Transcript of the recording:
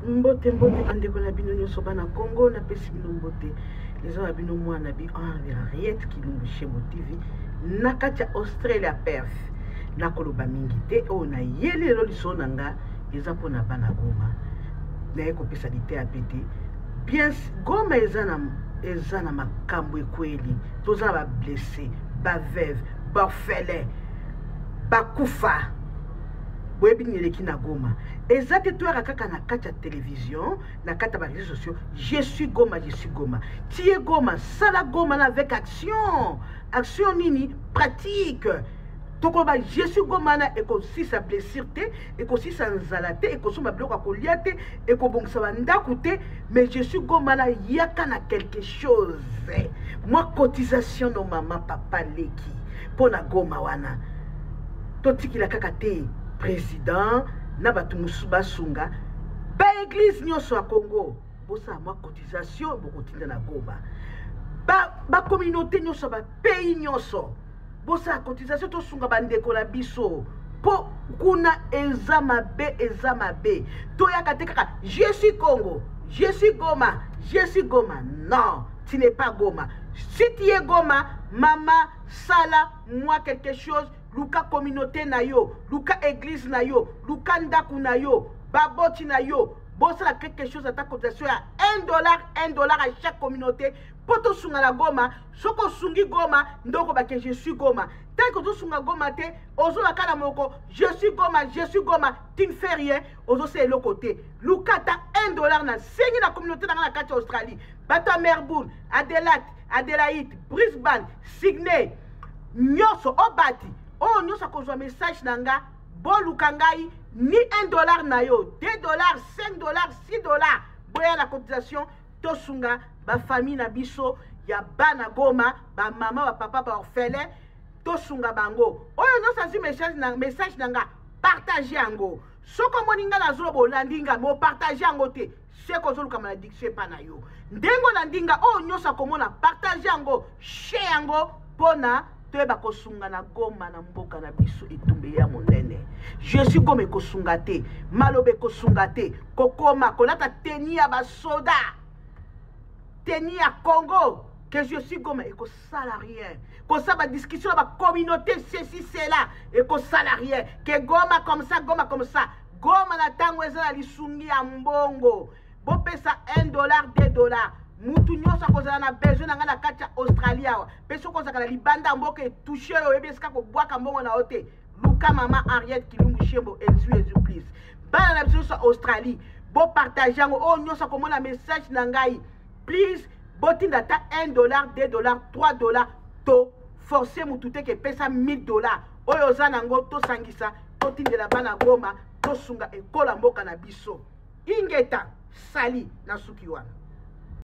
Mbote andeko na bino nyonso bana Congo na pesi bino mbote lezo na bino mwana bi Henriette Kilumbu Shembo TV na kati ya Australia Perth na koloba mingi te o na yelelo liso nanga eza pona bana Goma na eko pesa dite ya pete bien Goma eza na makambo ekweli toza ba blessé ba veuve ba orphelin ba kufa Webineleki na Goma. Ezate toi kaka na kati ya télévision, na kati ya réseaux sociaux. Je suis Goma. Tie Goma, sala Goma avec action. Action nini pratique. Tokoba je suis Goma na ekosi sa blessure te, ekosi sa nzala te, ekosi ma bloka kolia te, ekobongisa bandaku te, mais je suis Goma na yaka na quelque chose. Moi cotisation no maman papa leki pona Goma wana. Totiki la kaka te. Président na batu musuba sunga ba église nyonso ya Congo bosa moi cotisation bokotinda na Goma ba communauté nyonso ba pays nyonso bosa cotisation to sunga bandeko na biso po kuna eza mabe to yaka te kaka je suis Congo je suis Goma non tu n'es pas Goma si tu es Goma maman sala moi quelque chose Luka communauté na yo, Luka église na yo, Luka ndaku na yo, baboti na yo, bossa quelque chose à ta cotisation à $1 à chaque communauté. Poto sunga la Goma, soko sungi Goma, ndoko bake je suis Goma. Tant que tu sunga Goma te, ozo la kana moko, je suis Goma, tu ne fais rien, ozo c'est le côté. Luka ta $1 na sengi la communauté dans la carte Australie. Bata Melbourne, Adelaide, Brisbane, Sydney, Nyoso, Obati. Oh, nous avons un message nanga, boluka ngai, ni $1 na yo, $2, $5, $6, boya la cotisation, tosunga, ba famille na biso, ya bana Goma, ba maman, ba papa, ba orphelin, tosunga bango. Oh, nous avons un message nanga, partagez ango. Soko moninga na zolo bolandinga, mo partagez ango te, c'est ko zolo kama na diction pa na yo. Ndengo na ndinga, oh, nous avons partagez ango, share ango, pona, Toeba kosunga na Goma na mboka na biso etumbe ya monene. Je suis Goma kosunga te, malobe kosunga te, kokoma kolata teni ya ba soda. Teni ya Congo que je suis Goma et ko salarié. Ko sa ba discussion ba communauté ceci cela et ko salarié que Goma comme ça. Goma na tango ezala lisungi ya mbongo. Bo pesa $1, $2. Mutu nyonso akozala na besoin na nga na kati ya Australia wa peso kozaka na libanda mboka touché yo ebeska ko bwaka mbongo na ote luka mama Henriette Kilumbu Shembo Jésus please bana na biso Australie bo partager ngo o nyonso komona message na ngai please botinda ta $1 $2 $3 to forcer mutu te ke pesa $1000 oyo za nango to sangisa to tindela bana Goma to sunga ekola mboka na biso ingeta sali na suki wana